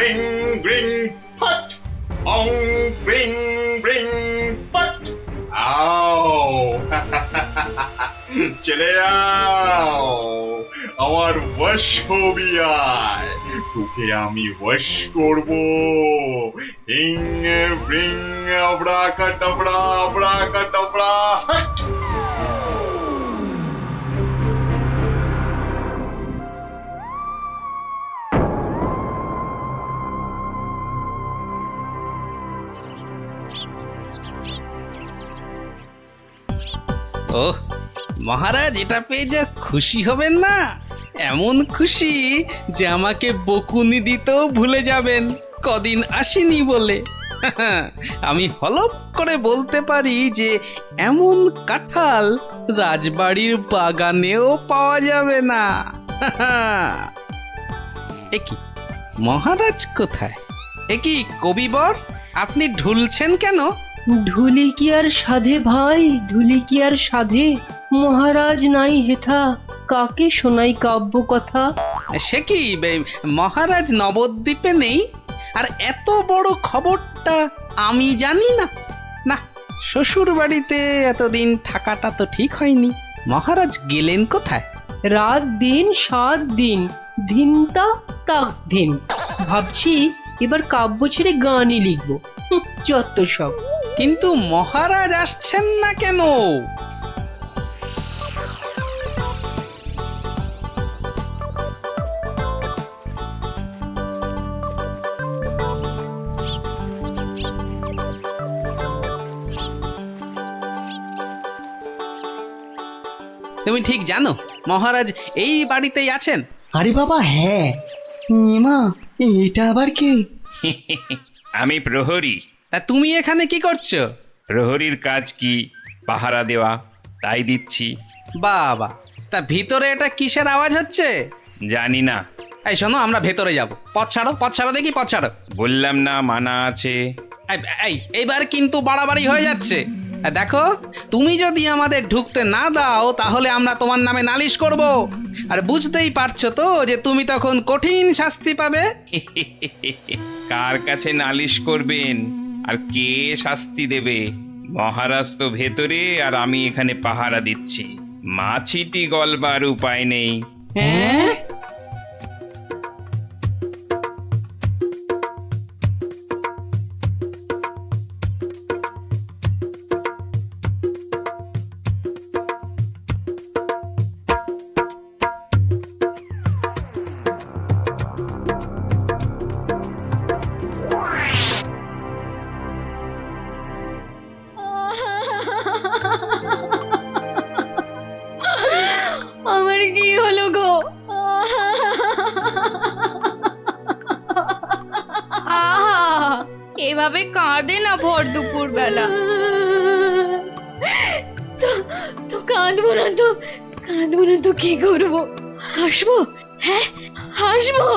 গ্রিং গ্রিং ফট, অং গ্রিং গ্রিং ফট। আও চলে যাও, আমার বশ হবি আয়, তোকে আমি বশ করবো। হিং ব্রিং আবড়া কাটাবড়া আবড়া কাটাবড়া হট। ওহ মহারাজ, এটা পেয়ে যা খুশি হবেন না, এমন খুশি যে আমাকে বকুনি দিতেও ভুলে যাবেন কদিন আসেনি বলে। আমি হলপ করে বলতে পারি যে এমন কাঁঠাল রাজবাড়ির বাগানেও পাওয়া যাবে না। একি মহারাজ কোথায়? একি কবিবর, আপনি ঢুলছেন কেন? ঢুলি কি আর সাধে ভাই, ঢুলি কি আর সাধে? মহারাজ নাই হেথা, কাকে শোনাই কাব্য কথা? সে কি মহারাজ নবদ্বীপে নেই, আর এত বড় খবরটা আমি জানি না? না, শ্বশুর বাড়িতে এতদিন থাকাটা তো ঠিক হয়নি। মহারাজ গেলেন কোথায়? রাত দিন 7 দিন, ধিনতা তাক ধিন। ভাবছি এবার কাব্য ছেড়ে গানই লিখবো। যত সব। কিন্তু মহারাজ আসছেন না কেন? তুমি ঠিক জানো মহারাজ এই বাড়িতেই আছেন? আরে বাবা হ্যাঁ, মা এটা আবার কে? আমি প্রহরী। তা তুমি এখানে কি করছো? প্রহরীর কাজ কি? পাহারা দেওয়া, তাই দিচ্ছি। বাবা, তা ভিতরে এটা কিসের আওয়াজ হচ্ছে? জানি না। এই শোনো, আমরা ভেতরে যাব। পথ ছাড়ো, পথ ছাড়ো দেখি, পথ ছাড়ো। বললাম না মানা আছে। এইবার কিন্তু বাড়াবাড়ি হয়ে যাচ্ছে। দেখো, তুমি যদি আমাদের ঢুকতে না দাও তাহলে আমরা তোমার নামে নালিশ করব, আর বুঝতেই পারছো তো যে তুমি তখন কঠিন শাস্তি পাবে। কার কাছে নালিশ করবেন আর কে শাস্তি দেবে? মহারাজ তো ভেতরে আর আমি এখানে পাহারা দিচ্ছি। মাছিটি গলবার উপায় নেই। হ্যাঁ? আমার কি হলো গো? আহা, এভাবে কাঁদে না ভর দুপুর বেলা। তো কাঁদবো না তো, কাঁদবো না তো কি করবো? হাসবো? হ্যাঁ হাসবো।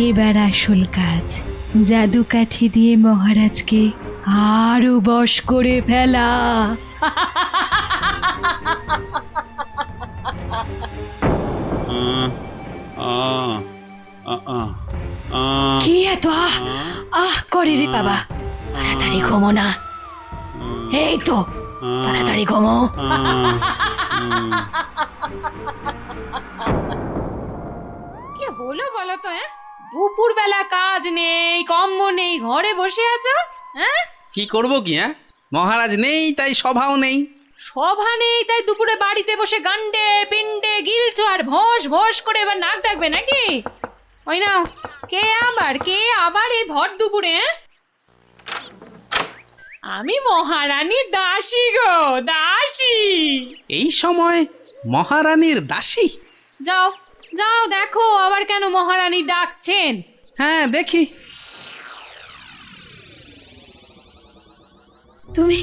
এবার আসল কাজ, জাদু কাঠি দিয়ে মহারাজকে আরো বশ করে ফেলা। কি এত আহ আহ করে রে বাবা? তাড়াতাড়ি ঘুমো না। এই তো, তাড়াতাড়ি ঘুমো। কি হলো বলো তো? দুপুর বেলা কাজ নেই, কম্ম নেই, ঘরে বসে আছো? হ্যাঁ, কি করবো কি? মহারাজ নেই তাই সভাও নেই। সভা নেই তাই দুপুরে বাড়িতে বসে গান্ডে পিন্ডে গিলছো আর ভোস ভোস করে এবার নাক ডাকবে নাকি? ওই নাও, কে আবার এই ভর দুপুরে? আমি মহারানীর দাসী গো, দাসী। এই সময় মহারানীর দাসী? যাও যাও দেখো আবার কেন মহারানী ডাকছেন। হ্যাঁ দেখি। তুমি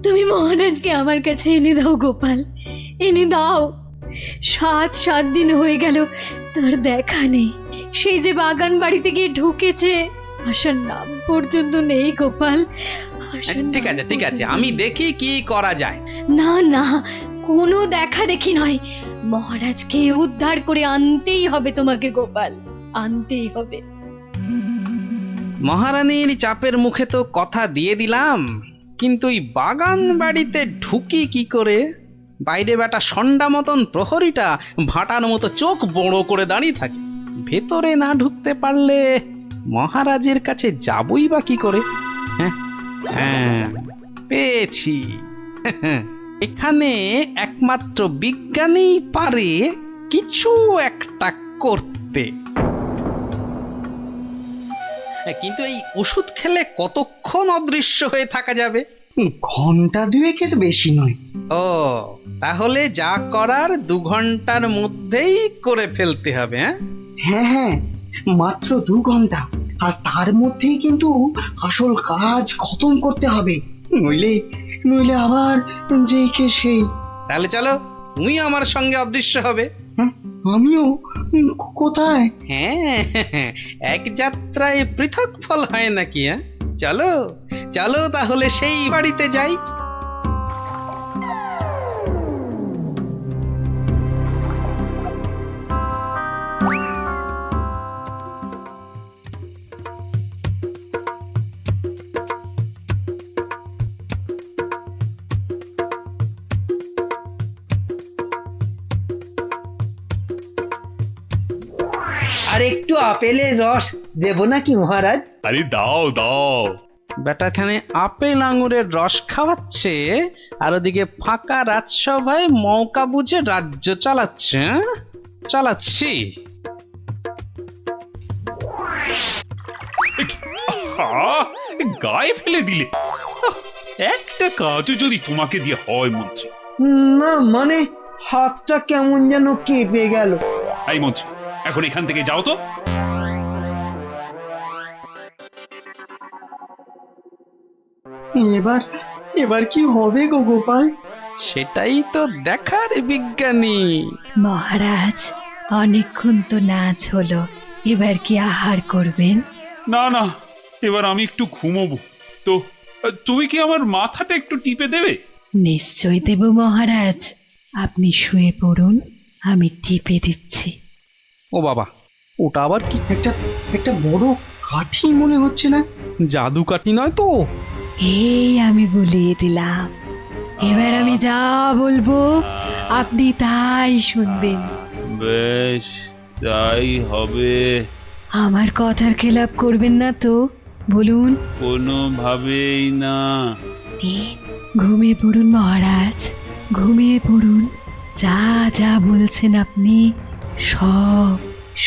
তুমি মহারাজকে আমার কাছে এনে দাও গোপাল, এনে দাও। 7 দিন হয়ে গেল তার দেখা নেই। সেই যে বাগান বাড়িতে গিয়ে ঢুকেছে, আসার নাম পর্যন্ত নেই গোপাল। আসার ঠিক নাম আছে ঠিক আছে, পর্যন্ত আমি নেই। দেখি কি করা যায়। না না, কোনো দেখা দেখি নয়, মহারাজকে উদ্ধার করে আনতেই হবে তোমাকে গোপাল, আনতেই হবে। মহারানীর চাপের মুখে তো কথা দিয়ে দিলাম, কিন্তু এই বাগান বাড়িতে ঢুকি কি করে? বাইরে বেটা সন্ডা মতন প্রহরীটা ভাটার মতো চোখ বড় করে দাঁড়িয়ে থাকে। ভেতরে না ঢুকতে পারলে মহারাজের কাছে যাবই বা কি করে? হ্যাঁ হ্যাঁ, পেয়েছি। এখানে একমাত্র বিজ্ঞানী পারে কিছু একটা করতে। কিন্তু এই ওষুধ খেলে কতক্ষণ অদৃশ্য হয়ে থাকা যাবে? ঘন্টা 2 বেশি নয়। ও, তাহলে যা করার 2 ঘন্টার মধ্যেই করে ফেলতে হবে। হ্যাঁ হ্যাঁ, মাত্র 2 ঘন্টা, আর তার মধ্যেই কিন্তু আসল কাজ খতম করতে হবে, নইলে নইলে আবার যেই কে সেই। তাহলে চলো, তুমি আমার সঙ্গে অদৃশ্য হবে। হ্যাঁ, আমিও? কোথায়? হ্যাঁ, এক যাত্রায় পৃথক ফল হয় নাকি? চলো চলো তাহলে সেই বাড়িতে যাই। আর একটু আপেলের রস দেব নাকি মহারাজ? আরে দাও দাও। বেটাখানে আপেল আঙুরের রস খাওয়াচ্ছে, আর ওদিকে ফাঁকা রাজসভায় মৌকা বুঝে রাজ্য চালাচ্ছে। চালাচ্ছি। গায়ে ফেলে দিলে। একটা কাজও যদি তোমাকে দিয়ে হয় মন্ত্রী। না মানে হাতটা কেমন যেন কেঁপে গেল। এই মন্ত্রী, এখন এখান থেকে যাও তো। এবার এবার কি হবে গো গোপাল? সেটাই তো দেখার বিজ্ঞানী। মহারাজ, অনেকক্ষণ তো নাচ হলো, এবার কি আহার করবেন? না না, এবার আমি একটু ঘুমোবো। তো তুমি কি আমার মাথাটা একটু টিপে দেবে? নিশ্চয় দেব মহারাজ, আপনি শুয়ে পড়ুন, আমি টিপে দিচ্ছি। ও বাবা, ওটা আবার কি? একটা একটা বড় কাঠি মনে হচ্ছে না? জাদু কাঠি নয় তো? এই আমি বলিয়ে দিলাম, এবার আমি যা বলবো আপনি তাই শুনবেন। বেশ, তাই হবে। আমার কথার খেলাপ করবেন না তো, বলুন। কোনোভাবেই না। ঘুমিয়ে পড়ুন মহারাজ, ঘুমিয়ে পড়ুন। যা যা বলছেন আপনি সব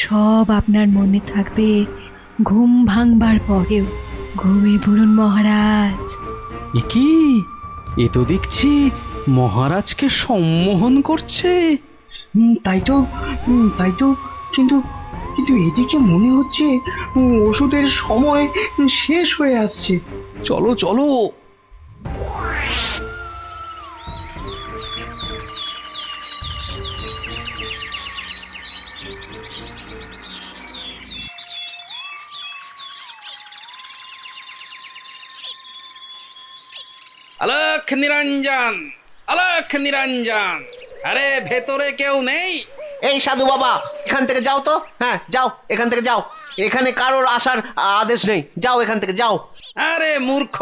সব আপনার মনে থাকবে ঘুম ভাঙবার পরেও। ঘুমিয়ে পড়ুন মহারাজ। এ কি? এ তো দেখছি মহারাজকে সম্মোহন করছে। তাই তো, কিন্তু কিন্তু এদিকে মনে হচ্ছে ওষুধের সময় শেষ হয়ে আসছে। চলো চলো। আলোক নিরঞ্জন, আলোক নিরঞ্জন, আরে ভেতরে কেউ নেই? এই সাধু বাবা, এখান থেকে যাও তো। হ্যাঁ যাও, এখান থেকে যাও। এখানে কারোর আসার আদেশ নেই, যাও এখান থেকে যাও। আরে মূর্খ,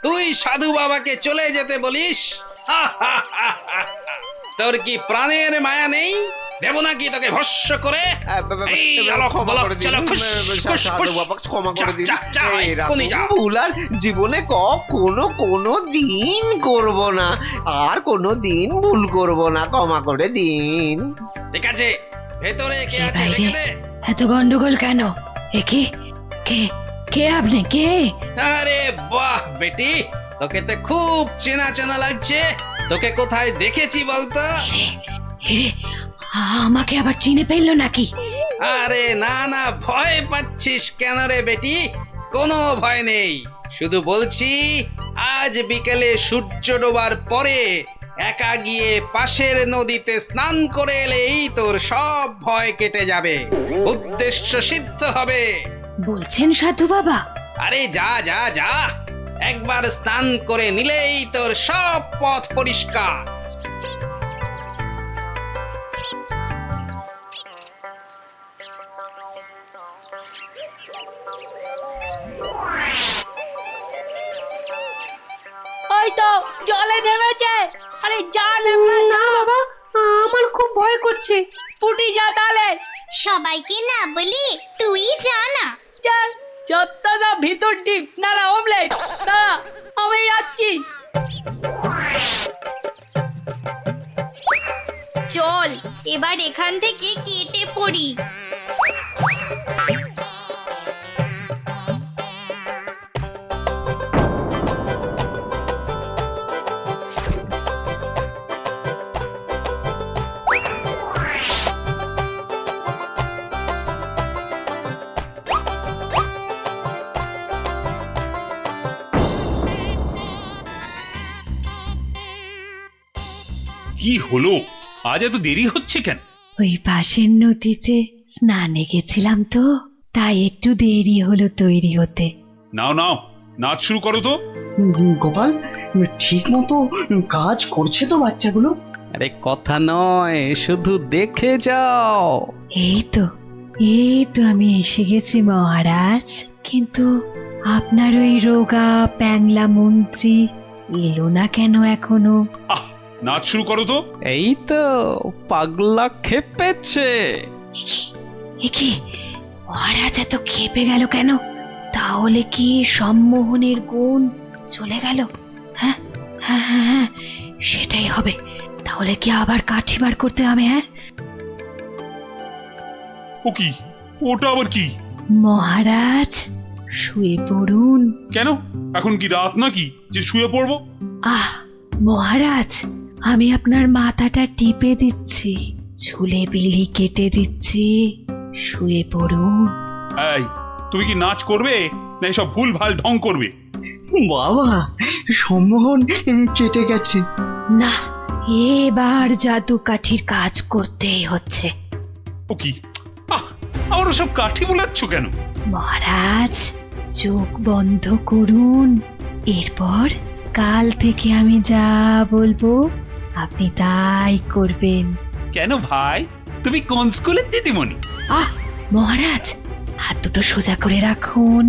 তুই সাধু বাবাকে চলে যেতে বলিস? তোর কি প্রাণের মায়া নেই? দেব নাকি তোকে ভস্য করে? এই আলোক, ক্ষমা বলক, করে দিন, চলো, খুশ, খুশ, সাধু খুশ। বাবা, ক্ষমা করে দিন। যা, যা, যা, এক্ষুনি যা। ভুল আর জীবনে কোনো দিন করব না, আর কোনো দিন ভুল করব না, ক্ষমা করে দিন। ঠিক আছে, ভেতরে কে আছে বাইরে দেখে দে। এত গন্ডগোল কেন? কে কে কে আপনি কে? আরে বাহ বেটি, তোকে তো খুব চেনা চেনা লাগছে। তোকে কোথায় দেখেছি বলতো? এরে, আমাকে আবার চিনে ফেললো নাকি? আরে না না, ভয় পাচ্ছিস কেন রে বেটি? কোনো ভয় নেই, শুধু বলছি আজ বিকেলে সূর্য ডোবার পরে একা গিয়ে পাশের নদীতে স্নান করে এলেই তোর সব ভয় কেটে যাবে, উদ্দেশ্য সিদ্ধ হবে। বলছেন সাধু বাবা? আরে যা যা যা, একবার স্নান করে নিলেই তোর সব পথ পরিষ্কার। ওই তো জলে নেমেছে। আরে যা না বাবা, আমার খুব ভয় করছে। পুটি যা তাহলে। সবাইকে না বলি তুই যা না। চল, যত সব ভিতর ডিপ না অমলেট। দাঁড়া, আমি যাচ্ছি। চল এবার এখান থেকে কেটে পড়ি। কি হলো, আজ এত দেরি হচ্ছে কেন? ওই পাশের নদীতে স্নানে গেছিলাম তো, তাই একটু দেরি হলো তৈরি হতে। নাও নাও, নাচ শুরু করো তো। গোপাল, ঠিক মতো কাজ করছে তো বাচ্চাগুলো? আরে কথা নয়, শুধু দেখে যাও। এই তো আমি এসে গেছি মহারাজ। কিন্তু আপনার ওই রোগা প্যাংলা মন্ত্রী এলো না কেন এখনো? আহ, নাচ শুরু করো তো। এই তো পাগলা খেপেছে। একি মহারাজ এত খেপে গেল কেন? তাহলে কি সম্মোহনের গুণ চলে গেল? হ্যাঁ হ্যাঁ হ্যাঁ হ্যাঁ, সেটাই হবে। তাহলে কি আবার কাঠি বার করতে হবে? হ্যাঁ, ও কি, ওটা আবার কি? মহারাজ শুয়ে পড়ুন। কেন, এখন কি রাত নাকি যে শুয়ে পড়বো? আহ মহারাজ, আমি আপনার মাথাটা টিপে দিচ্ছি, চুলে বিলি কেটে দিচ্ছি, শুয়ে পড়ুন। এই, তুমি কি নাচ করবে না এসব ভুল ভাল ঢং করবে? বাবা, সম্মোহন কেটে গেছে। না, এবার জাদু কাঠির কাজ করতেই হচ্ছে। ও কি, আমার সব কাঠি বোলাচ্ছ কেন? মহারাজ চোখ বন্ধ করুন, এরপর কাল থেকে আমি যা বলবো আপনি তাই করবেন। কেন ভাই, তুমি কোন স্কুলের দিদিমণি? আহ মহারাজ, হাত দুটো সোজা করে রাখুন,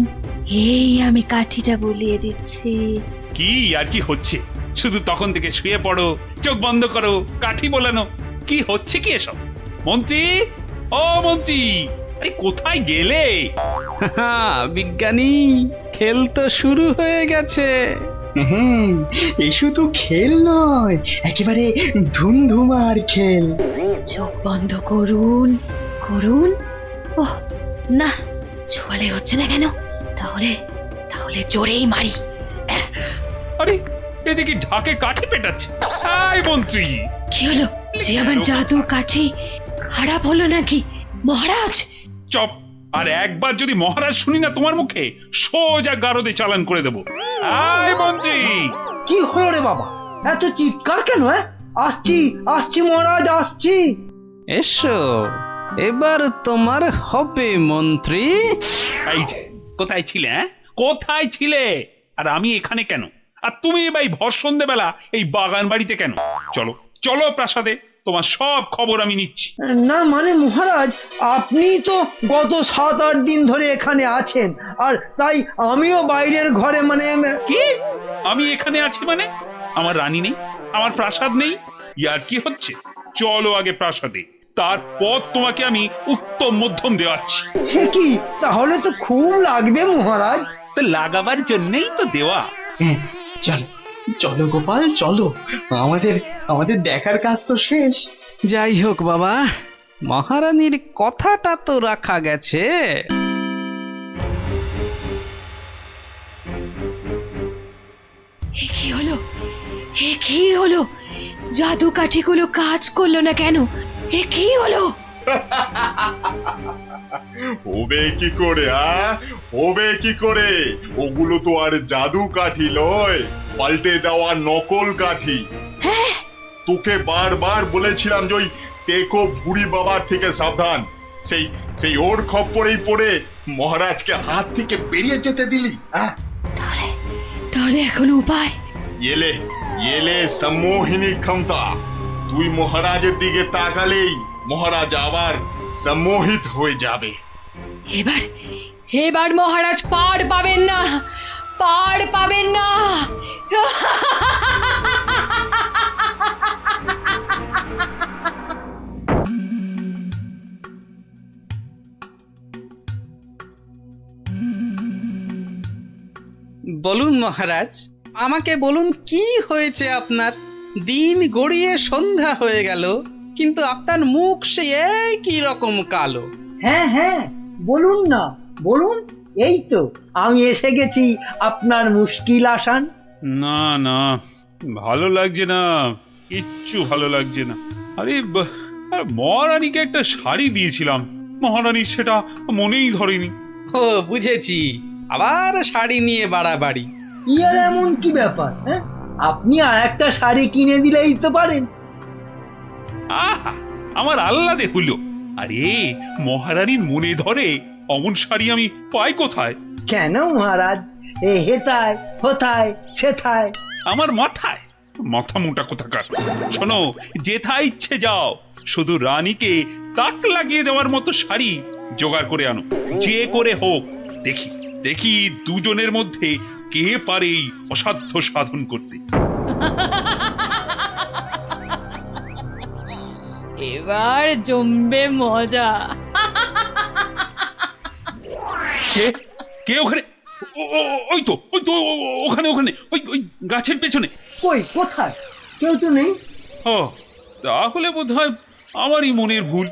এই আমি কাঠিটা বলিয়ে দিচ্ছি। কি আর কি হচ্ছে, শুধু তখন থেকে শুয়ে পড়ো, চোখ বন্ধ করো, কাঠি বোলানো, কি হচ্ছে কি এসব? মন্ত্রী, ও মন্ত্রী, আরে কোথায় গেলে? বিজ্ঞানী, খেল তো শুরু হয়ে গেছে। হ্যাঁ, এ শুধু খেল নয়, একেবারে ধুমধুমার খেল। চোখ বন্ধ করুন করুন। ওহ না, ছোঁয়ালে হচ্ছে না কেন? তাহলে তাহলে জোরেই মারি। আরে এদিকে ঢাকে কাঠি পেটাচ্ছে। আয় মন্ত্রী, কি হলো? যে আমার জাদু কাঠি খারাপ হলো নাকি মহারাজ? চপ, আর একবার যদি মহারাজ শুনি না তোমার মুখে, সোজা গারদে চালান করে দেবো। আয় মন্ত্রী। কি হলো রে বাবা, এত চিৎকার কেন? আসছি আসছি মহারাজ, আসছি। এসো, এবার তোমার হবে মন্ত্রী। এই যে, কোথায় ছিলে? কোথায় ছিলে? আর আমি এখানে কেন? আর তুমি ভাই ভর সন্ধ্যেবেলা এই বাগান বাড়িতে কেন? চলো চলো প্রাসাদে, তোমার সব খবর আমি নিচ্ছি। না মানে মহারাজ, আপনি তো গত 7-8 দিন ধরে এখানে আছেন, আর তাই আমিও বাইরের ঘরে মানে। কি, আমি এখানে আছি মানে? আমার রানী নেই, আমার প্রাসাদ নেই? ইয়ার কি হচ্ছে? চলো আগে প্রাসাদে, তারপর তোমাকে আমি উত্তম মধ্যম দেওয়াচ্ছি। সে কি, তাহলে তো খুব লাগবে মহারাজ। তো লাগাবার জন্যই তো দেওয়া। চলো চলো গোপাল, চলো, আমাদের আমাদের দেখার কাজ তো শেষ। যাই হোক বাবা, মহারানীর কথাটা তো রাখা গেছে। এ কি হলো, এ কি হলো? জাদু কাঠিগুলো কাজ করলো না কেন? এ কি হলো? হবে কি করে হবে কি করে? ওগুলো তো আর জাদু কাঠি লয়, পাল্টে দেওয়া নকল কাঠি। হ্যাঁ, তোকে বারবার বলেছিলাম যে ওই টেকো বুড়ি বাবার থেকে সাবধান। সেই সেই ওর খপ্পরেই পড়ে মহারাজকে হাত থেকে বেরিয়ে যেতে দিলি। তাহলে এখন উপায়? এলে এলে সম্মোহিনী ক্ষমতা। তুই মহারাজের দিকে তাকালেই মহারাজ আবার সম্মোহিত হয়ে যাবে। এবার এবার মহারাজ পার পাবেন না, পার পাবেন না। বলুন মহারাজ, আমাকে বলুন কি হয়েছে আপনার? দিন গড়িয়ে সন্ধ্যা হয়ে গেল, কিন্তু আপনার মুখ সে একই রকম কালো। হ্যাঁ হ্যাঁ, বলুন না, বলুন। এই তো আমি এসে গেছি আপনার মুশকিল আসান। না না, ভালো লাগছে না, কিচ্ছু ভালো লাগছে না। আরে মহারানীকে একটা শাড়ি দিয়েছিলাম, মহারানীর সেটা মনেই ধরেনি। ও বুঝেছি, আবার শাড়ি নিয়ে বাড়াবাড়ি। কি আর এমন কি ব্যাপার? হ্যাঁ, আপনি আর একটা শাড়ি কিনে দিলেই তো পারেন। আহা, আমার আহ্লাদে হলো। আরে মহারানীর মনে ধরে অমন শাড়ি আমি পাই কোথায়? কেন মহারাজ, এ হেথায় হোথায় সেথায়। আমার মাথায় মাথা মোটা কোথাকার। শোনো, যেথায় ইচ্ছে যাও, শুধু রানীকে তাক লাগিয়ে দেওয়ার মতো শাড়ি জোগাড় করে আনো, যে করে হোক। দেখি দেখি দুজনের মধ্যে কে পারে এই অসাধ্য সাধন করতে। এবার জমবে মজা। কে ওখানে? ওই তো ওখানে ওখানে, ওই গাছের পেছনে। কই, কোথায়? কেউ তো নেই। ও, তাহলে বোধহয় আমারই মনের ভুল।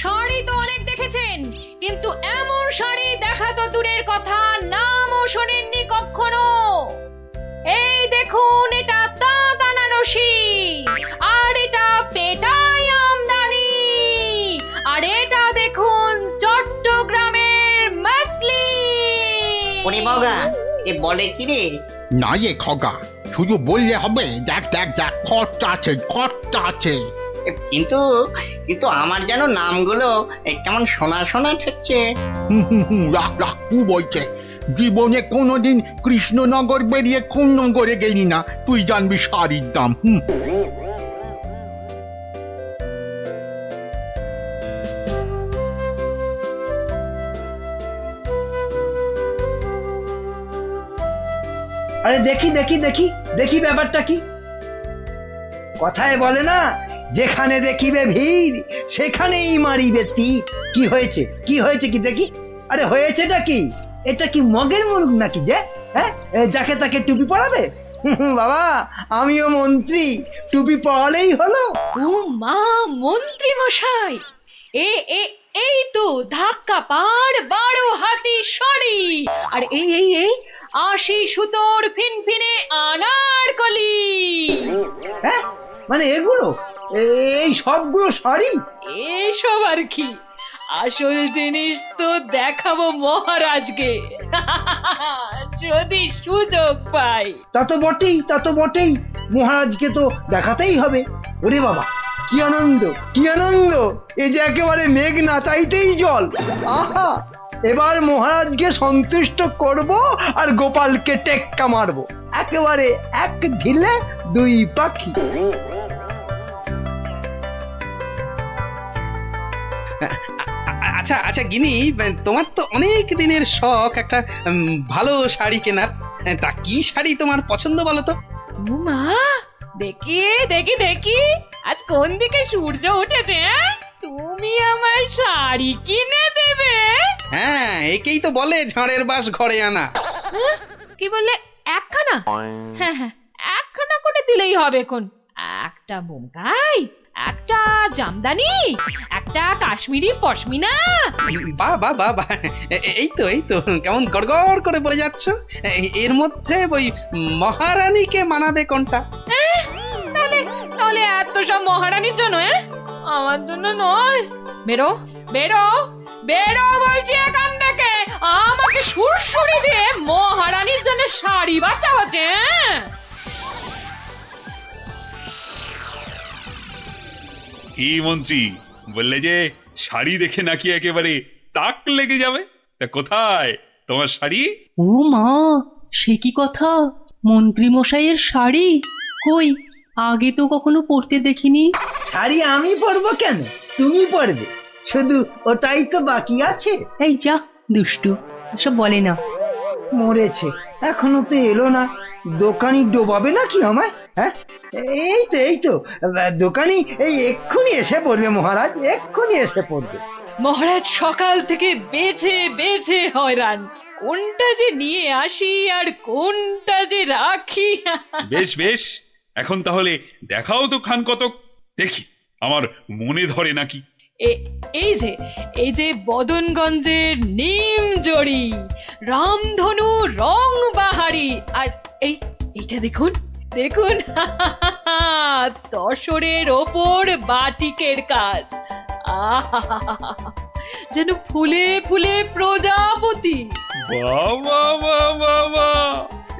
শাড়ি তো অনেক দেখেছেন, কিন্তু এমন শাড়ি দেখা তো দূরের কথা, নামও শোনেননি কখনো। এই দেখুন, এটা তাঁত আনারসি, আর এটা পেটাই আমদানি, আর এটা দেখুন চট্টগ্রামের মসলিন। ওরে বাবা, এ বলে কি রে? না এ খগা, শুধু বললে হবে। দেখ দেখ দেখ, খরচা আছে, খরচা আছে। কিন্তু কিন্তু আমার যেন নামগুলো কেমন শোনা শোনা ঠেকছে। রাখ রাখ, কু বলছে। জীবনে কোনোদিন কৃষ্ণনগর বেরিয়ে কোন নগরে গেলি না, তুই জানবি শাড়ির দাম। আরে দেখি দেখি দেখি দেখি, ব্যাপারটা কি? কথায় বলে না, যেখানে দেখিবে ভিড় সেখানেই মারিবে তীর। কি হয়েছে, কি হয়েছে কি দেখি? আরে হয়েছেটা কি? এটা কি মগের মুরগ নাকি যে? হ্যাঁ, যাকে তাকে টুপি পরাবে? বাবা, আমিও মন্ত্রী, টুপি পরালেই হলো। ও মা, মন্ত্রী মশাই, এ এ এই তো ধাক্কা পার 12 হাতি শাড়ি, আর এই এই এই 80 সুতোর ফিনফিনে আনারকলি। হ্যাঁ, মানে এগুলো, এই সবগুলো শাড়ি? এসব আর কি, আসল জিনিস তো দেখাবো মহারাজকে, যদি সুযোগ পাই। তা তো বটেই, তা তো বটেই, মহারাজকে তো দেখাতেই হবে। ওরে বাবা, কি আনন্দ, কি আনন্দ! এ যে একেবারে মেঘ না চাইতেই জল। আহা, এবার মহারাজকে সন্তুষ্ট করব আর গোপালকে টেক্কা মারবো, একেবারে এক ঢিলে দুই পাখি। আচ্ছা আচ্ছা গিনি, তোমার তো অনেক দিনের শখ একটা ভালো শাড়ি কেনার। তা কি শাড়ি তোমার পছন্দ বলো তো? ও মা, দেখি দেখি দেখি, আজ কোন দিকে সূর্য উঠেছে? তুমি আমায় শাড়ি কিনে দেবে? হ্যাঁ, একেই তো বলে ঝাড়ের বাস ঘরে আনা। কি বললে, একখানা? হ্যাঁ হ্যাঁ, একখানা করে দিলেই হবে। কোন একটা বোমকাই, একটা জামদানি, একটা কাশ্মীরি পশমিনা। বাহ বাহ বাহ বাহ, এই তো কেমন গড়গড় করে বলে যাচ্ছ। এর মধ্যে ওই মহারানীকে মানাবে কোনটা? তাহলে তাহলে এত সব মহারানীর জন্য? আমার জন্য নয়। বেরো বেরো বেরো বলছি এখান থেকে। আমাকে সুরসুরি দিয়ে মহারানীর জন্য শাড়ি বাঁচা হচ্ছে। কি মন্ত্রী বললে যে শাড়ি দেখে নাকি একেবারে তাক লেগে যাবে? তা কোথায় তোমার শাড়ি? ও মা, সে কি কথা! মন্ত্রী মশাইয়ের শাড়ি কই, আগে তো কখনো পরতে দেখিনি। শাড়ি আমি পরবো কেন, তুমি পরবে। শুধু ওটাই তো বাকি আছে। এই যা দুষ্টু, এসব বলে না। মরেছে, এখনো তো এলো না। দোকানি ডোবাবে নাকি আমায়? হ্যাঁ, এই তো দোকানি এই এক্ষুনি এসে পড়বে মহারাজ, এক্ষুনি এসে পড়বে। মহারাজ সকাল থেকে বেছে বেছে হয়রান, কোনটা যে নিয়ে আসি আর কোনটা যে রাখি। বেশ বেশ, এখন তাহলে দেখাও তো খান কতক, দেখি আমার মনে ধরে নাকি। এই যে বদনগঞ্জের নিম জড়ি, রামধনু রং বাহারি, আর এইটা দেখুন দেখুন, তসরের ওপর বাটিকের কাজ। যেন ফুলে ফুলে প্রজাপতি। বাবা বাবা বাবা,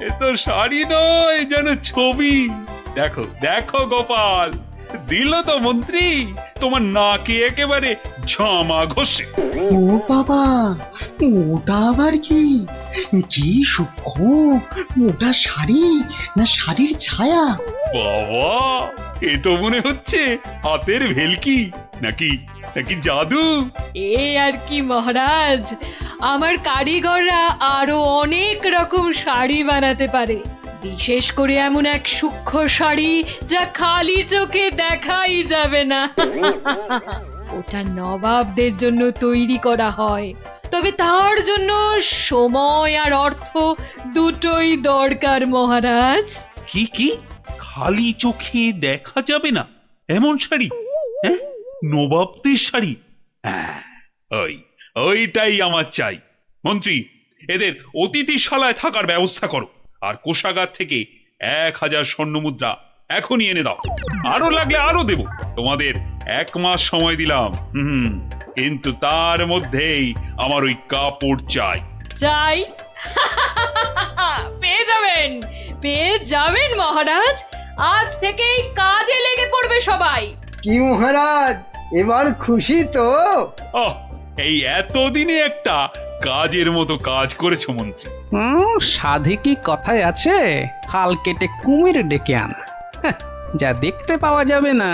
এ তো শাড়ি নয়, যেন ছবি। দেখো দেখো গোপাল, দিল তো মন্ত্রী তোমার নাকে একেবারে ঝামা ঘষে। ও বাবা, ওটা আবার কি? কি সূক্ষ্ম! ওটা শাড়ি না শাড়ির ছায়া? বাবা, এ তো মনে হচ্ছে হাতের ভেলকি, নাকি নাকি জাদু। এ আর কি মহারাজ, আমার কারিগররা আরো অনেক রকম শাড়ি বানাতে পারে, বিশেষ করে এমন এক সূক্ষ্ম শাড়ি যা খালি চোখে দেখাই যাবে না। ওটা নবাবদের জন্য তৈরি করা হয়, তবে তার জন্য সময় আর অর্থ দুটোই দরকার মহারাজ। কি কি খালি চোখে দেখা যাবে না এমন শাড়ি? হ্যাঁ, নবাবদের শাড়ি? ওইটাই আমার চাই। মন্ত্রী, এদের অতিথিশালায় থাকার ব্যবস্থা করো, আর কোষাগার থেকে 1000 স্বর্ণ মুদ্রা এখনই এনে দাও। আরো লাগলে আরো দেব, তোমাদের 1 মাস সময় দিলাম। কিন্তু তার মধ্যেই আমার ওই কাপড় চাই। চাই? পেয়ে যাবেন মহারাজ, আজ থেকেই কাজে লেগে পড়বে সবাই। কি মহারাজ, এবার খুশি তো? এই এতদিনে একটা কাজের মতো কাজ করেছো মন্ত্রী। সাধে কি কথায় আছে, হাল কেটে কুমির ডেকে আনা। যা দেখতে পাওয়া যাবে না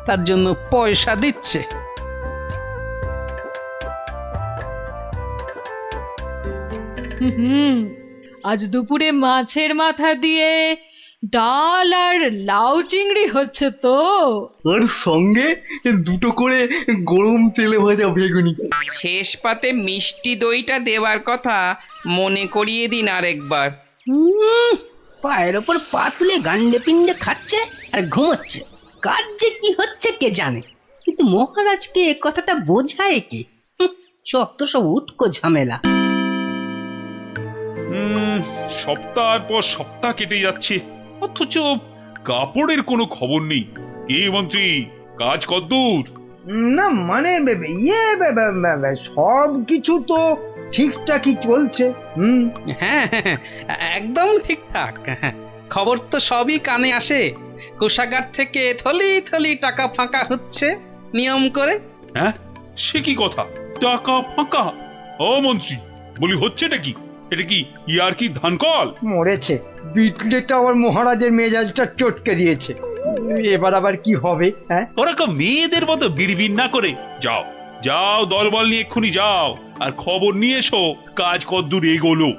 তার জন্য পয়সা দিচ্ছে। আজ দুপুরে মাছের মাথা দিয়ে ডাল আর লাউ চিংড়ি হচ্ছে তো, আর সঙ্গে 2টো করে গরম তেলে ভাজা বেগুনি। শেষ পাতে মিষ্টি দইটা দেওয়ার কথা মনে করিয়ে দিন আরেকবার। পায়ের ওপর পা তুলে গান্ডে পিণ্ডে খাচ্ছে আর ঘুমোচ্ছে। কাজ যে কি হচ্ছে কে জানে, কিন্তু মহারাজকে এ কথাটা বোঝায় কি? সব উটকো ঝামেলা। সপ্তাহ পর সপ্তাহ কেটে যাচ্ছে, অথচ কাপড়ের কোনো খবর নেই। কি মন্ত্রী, কাজ কদ্দূর? না মানে সব কিছু তো ঠিকঠাকই চলছে। হ্যাঁ, একদম ঠিকঠাক। খবর তো সবই কানে আসে। কোষাগার থেকে থলি থলি টাকা ফাঁকা হচ্ছে নিয়ম করে। হ্যাঁ, সে কি কথা? টাকা ফাঁকা? ও মন্ত্রী, বলি হচ্ছেটা কি? এটা কি ইয়ার কি ধানকল? মরেছে, বিটলেটা আবার মহারাজের মেজাজটা চটকে দিয়েছে। এবার আবার কি হবে? হ্যাঁ, ওরকম মেয়েদের মতো বিড়বিড় না করে যাও যাও, দলবল নিয়ে এক্ষুনি যাও আর খবর নিয়ে এসো কাজ কদ্দূর এগোলো।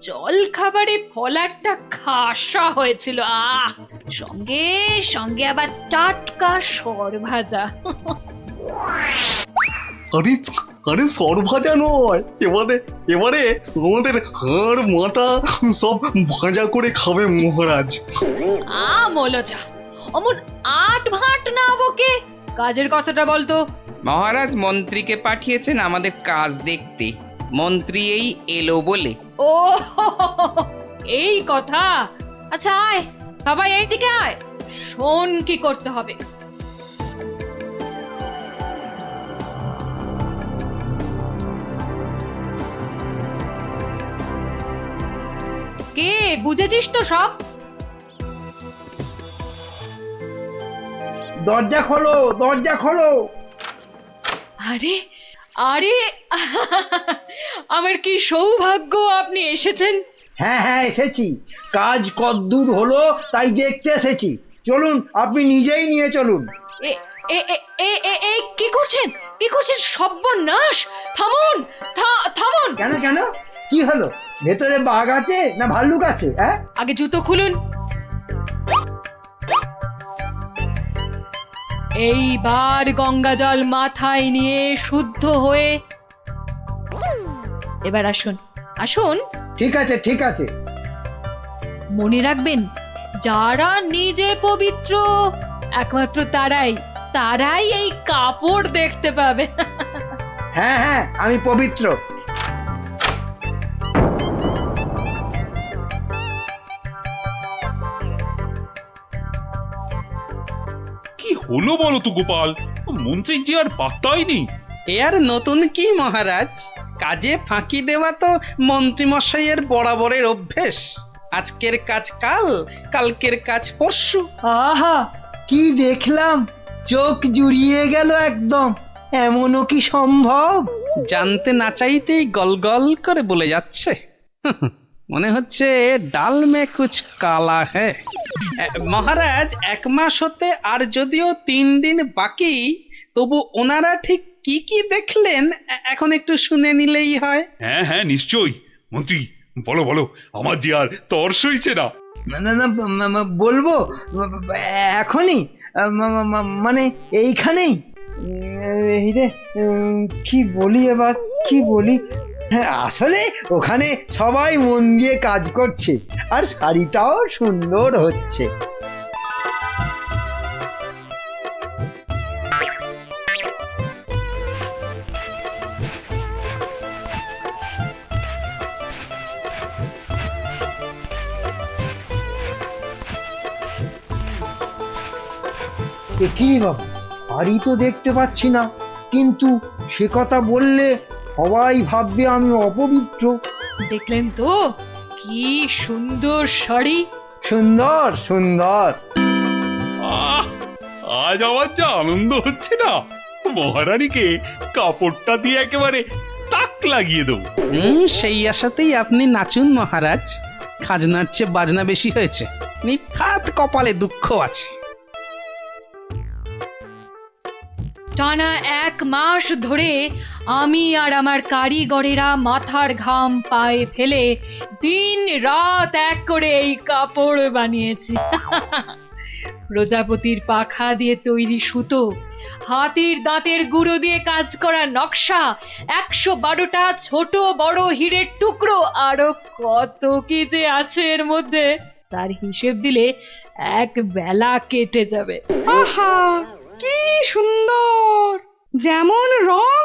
জল খাবারে ফলারটা খাসা হয়েছিল। সঙ্গে সঙ্গে আবার টাটকা সর ভাজা। আরে সর ভাজা নয়, এবারে আমাদের হাড় মাথা সব ভাজা করে খাবে মহারাজ। মলজা, অমন আট ভাট না বকে কাজের কথাটা বলতো। মহারাজ মন্ত্রীকে পাঠিয়েছেন আমাদের কাজ দেখতে, মন্ত্রী এই এলো বলে। ও এই কথা। আচ্ছা আয় সবাই এইদিকে আয়, শোন কি করতে হবে। কে বুঝেছিস তো সব? দরজা খোলো, দরজা খোলো। আরে আরে আমার কি সৌভাগ্য আপনি এসেছেন। হ্যাঁ হ্যাঁ এসেছি, কাজ কতদূর হলো তাই দেখতে এসেছি। চলুন, আপনি নিজেই নিয়ে চলুন। এ এ এ এ এ এ কি করছেন, কি করছেন? সর্বনাশ! থামুন, থামুন। কেন কেন, কি হলো? ভেতরে বাঘ আছে না ভাল্লুক আছে? হ্যাঁ, আগে জুতো খুলুন। এইবার গঙ্গা জল মাথায় নিয়ে শুদ্ধ হয়ে এবার আসুন, আসুন। ঠিক আছে ঠিক আছে। মনে রাখবেন, যারা নিজে পবিত্র একমাত্র তারাই এই কাপড় দেখতে পাবে। হ্যাঁ হ্যাঁ, আমি পবিত্র। কি হলো বলো তো গোপাল, মন্ত্রীর যে আর পাত্তাই নেই। এ আর নতুন কি মহারাজ, কাজে ফাঁকি দেওয়া তো মন্ত্রীমশাইয়ের বরাবরের অভ্যেস। আজকের কাজ কাল, কালকের কাজ পরশু। আহা, কি দেখলাম, চোখ জুড়িয়ে গেল একদম। এমনও কি সম্ভব? জানতে না চাইতেই গল গল করে বলে যাচ্ছে। মনে হচ্ছে ডাল মে কুছ কালা হ্যায়। মহারাজ, 1 মাস হতে আর যদিও 3 দিন বাকি, তবু ওনারা ঠিক কি কি দেখলেন এখন একটু শুনে নিলেই হয়। হ্যাঁ হ্যাঁ নিশ্চয়ই। মন্ত্রী বলো বলো, আমার যে আর তর সইছে না। না না, বলবো এখনই, মানে এইখানেই। এই রে, কি বলি এবার, কি বলি? হ্যাঁ, আসলে ওখানে সবাই মন দিয়ে কাজ করছে আর শাড়িটাও সুন্দর হচ্ছে। কি বাবা, বাড়ি তো দেখতে পাচ্ছি না, কিন্তু সে কথা বললে সবাই ভাববে আমি অপবিত্র। দেখলেন তো কি সুন্দর শাড়ি। সুন্দর সুন্দর। আহ, আজ আমার যা আনন্দ হচ্ছে না, মহারানীকে কাপড়টা দিয়ে একেবারে তাক লাগিয়ে দেবো। সেই আশাতেই আপনি নাচুন মহারাজ। খাজনার চেয়ে বাজনা বেশি হয়েছে, নিখাত কপালে দুঃখ আছে। টানা 1 মাস ধরে আমি আর আমার কারিগরেরা মাথার ঘাম পায়ে ফেলে দিন রাত এক করে এই কাপড় বানিয়েছি। প্রজাপতির পাখা দিয়ে তৈরি সুতো, হাতির দাঁতের গুঁড়ো দিয়ে কাজ করা নকশা, 112টা ছোট বড় হীরের টুকরো, আরো কত কি যে আছে এর মধ্যে, তার হিসেব দিলে 1 বেলা কেটে যাবে। আহা, কি সুন্দর! যেমন রং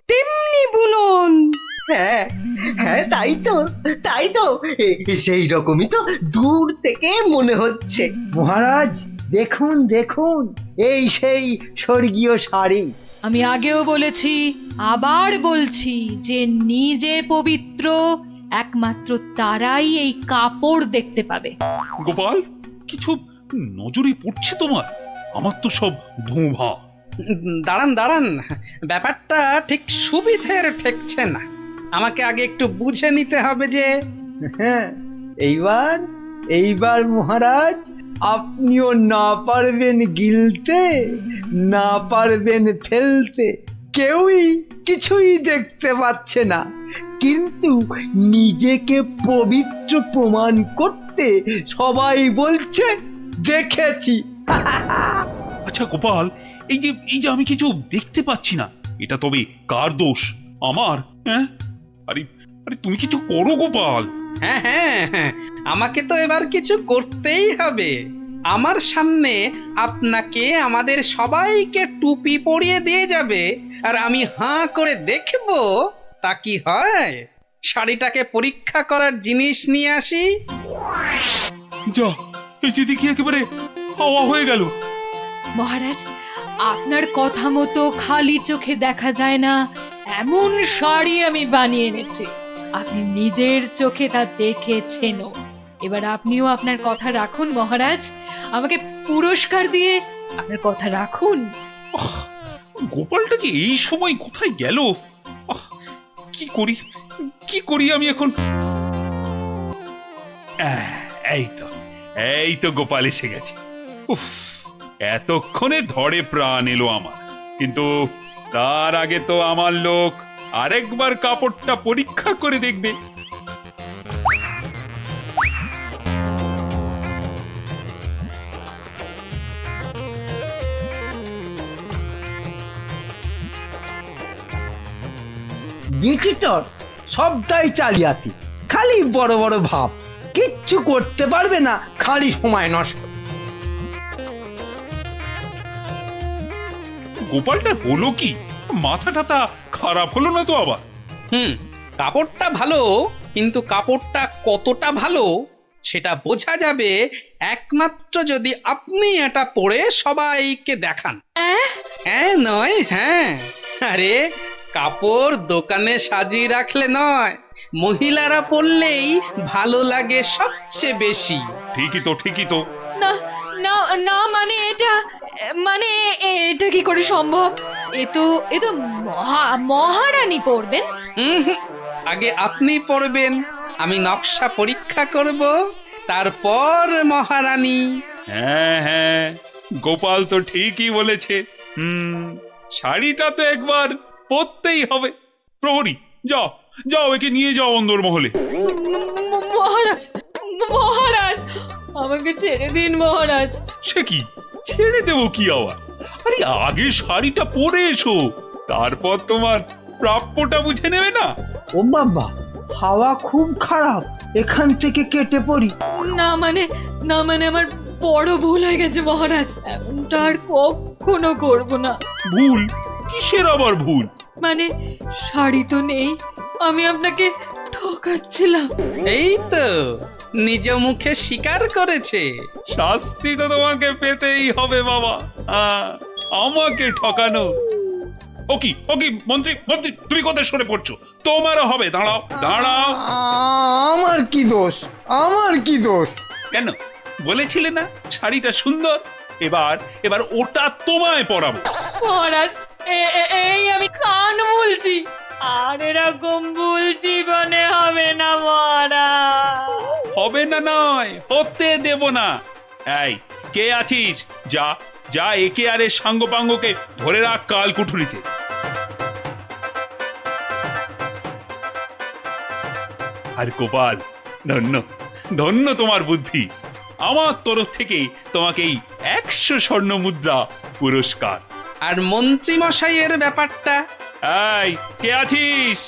তেমনি বুনন। হ্যাঁ হ্যাঁ, তাই তো সেই রকমই তো দূর থেকে মনে হচ্ছে। মহারাজ দেখুন দেখুন, এই সেই স্বর্গীয় শাড়ি। আমি আগেও বলেছি, আবার বলছি, যে নিজে পবিত্র একমাত্র তারাই এই কাপড় দেখতে পাবে। গোপাল, কিছু নজরে পড়ছে তোমার? আমার তো সব ধোঁভা। দাঁড়ান দাঁড়ান, ব্যাপারটা ঠিক সুবিধের ঠেকছে না। আমাকে আগে একটু বুঝে নিতে হবে যে। হ্যাঁ, এইবার মহারাজ আপনিও না পারবেন গিলতে, না পারবেন ফেলতে, কেউই কিছুই দেখতে পাচ্ছে না, কিন্তু নিজেকে পবিত্র প্রমাণ করতে সবাই বলছে দেখেছি। আচ্ছা গোপাল, এই যে আমি কিছু দেখতে পাচ্ছি না, এটা তবে কার দোষ? আমার? হ্যাঁ, আরে আরে তুমি কিছু করো গোপাল। হ্যাঁ হ্যাঁ হ্যাঁ, আমাকে তো এবার কিছু করতেই হবে। আমার সামনে আপনাকে আমাদের সবাইকে টুপি পরিয়ে দিয়ে যাবে আর আমি হাঁ করে দেখব, তা কি হয়? শাড়িটাকে পরীক্ষা করার জিনিস নিয়ে আসি। যা, এই যে দেখি একেবারে হাওয়া হয়ে গেল। মহারাজ, আপনার কথা মতো খালি চোখে দেখা যায় না এমন শাড়ি আমি বানিয়ে এনেছি। আপনি নিজের চোখে তা দেখেছেনও। এবার আপনিও আপনার কথা রাখুন মহারাজ, আমাকে পুরস্কার দিয়ে আপনার কথা রাখুন। গোপালটা যে এই সময় কোথায় গেল? কি করি, কি করি আমি এখন? এই তো গোপাল এসে গেছে। উফ, এতক্ষণে ধরে প্রাণ এলো আমার। কিন্তু তার আগে তো আমার লোক আরেকবার কাপড়টা পরীক্ষা করে দেখবে। বিচিত্র সবটাই চালিয়াতি, খালি বড় বড় ভাব, কিচ্ছু করতে পারবে না, খালি সময় নষ্ট। গোপালটা হলো কি? মাথা টাথা খারাপ হলো না তো আবার? কাপড়টা ভালো, কিন্তু কাপড়টা কতটা ভালো সেটা বোঝা যাবে একমাত্র যদি আপনি এটা পরে সবাইকে দেখান। হ্যাঁ নয় হ্যাঁ, আরে কাপড় দোকানে সাজিয়ে রাখলে নয়, মহিলারা পরলেই ভালো লাগে সবচেয়ে বেশি। ঠিকই তো, ঠিকই তো। না না না, মানে এটা কি করে সম্ভব? এ তো মহারানী পরবেন। আগে আপনি পরবেন, আমি নকশা পরীক্ষা করব, তারপর মহারানী। হ্যাঁ হ্যাঁ, গোপাল তো ঠিকই বলেছে। শাড়িটা তো একবার পরতেই হবে। প্রহরী, যাও যাও, একে নিয়ে যাও অন্দরমহলে। মহারাজ, মহারাজ, আমাকে ছেড়ে দিন মহারাজ। সে কি, ছেড়ে দেবো কি আবার? আরে আগে শাড়িটা পরে এসো, তারপর তোমার প্রাপ্যটা বুঝে নেবে না? ও বাবা, হাওয়া খুব খারাপ, এখান থেকে কেটে পড়ি। না মানে আমার বড় ভুল হয়ে গেছে মহারাজ, এমনটা আর কখনো করব না। ভুল? কিসের আবার ভুল? মানে শাড়ি তো নেই, আমি আপনাকে ঠকাচ্ছিলাম। এই তো নিজ মুখে স্বীকার করেছে। শাস্তি তো তোমাকে পেতেই হবে বাবা, আমাকে ঠকানো। ওকি ওকি, মন্ত্রী মন্ত্রী, তুমি কোথায় সরে পড়ছো? তোমারও হবে, দাঁড়াও দাঁড়াও। আমার কি দোষ, আমার কি দোষ? কেন বলেছিলে না শাড়িটা সুন্দর? এবার ওটা তোমায় পরাবো। মহারাজ, এই আমি কান বলছি, আর এরকম ভুল জীবনে হবে না মহারাজ। হবে না নয়, হতে দেব না। এই কে আছিস? যা যা, একে আর এর সাঙ্গপাঙ্গকে ধরে রাখ কাল কুঠুরিতে। আর গোপাল, ধন্য ধন্য তোমার বুদ্ধি। আমার তরফ থেকে তোমাকে এই 100 স্বর্ণ মুদ্রা পুরস্কার। আর মন্ত্রী মশাইয়ের ব্যাপারটা? এই কে আছিস?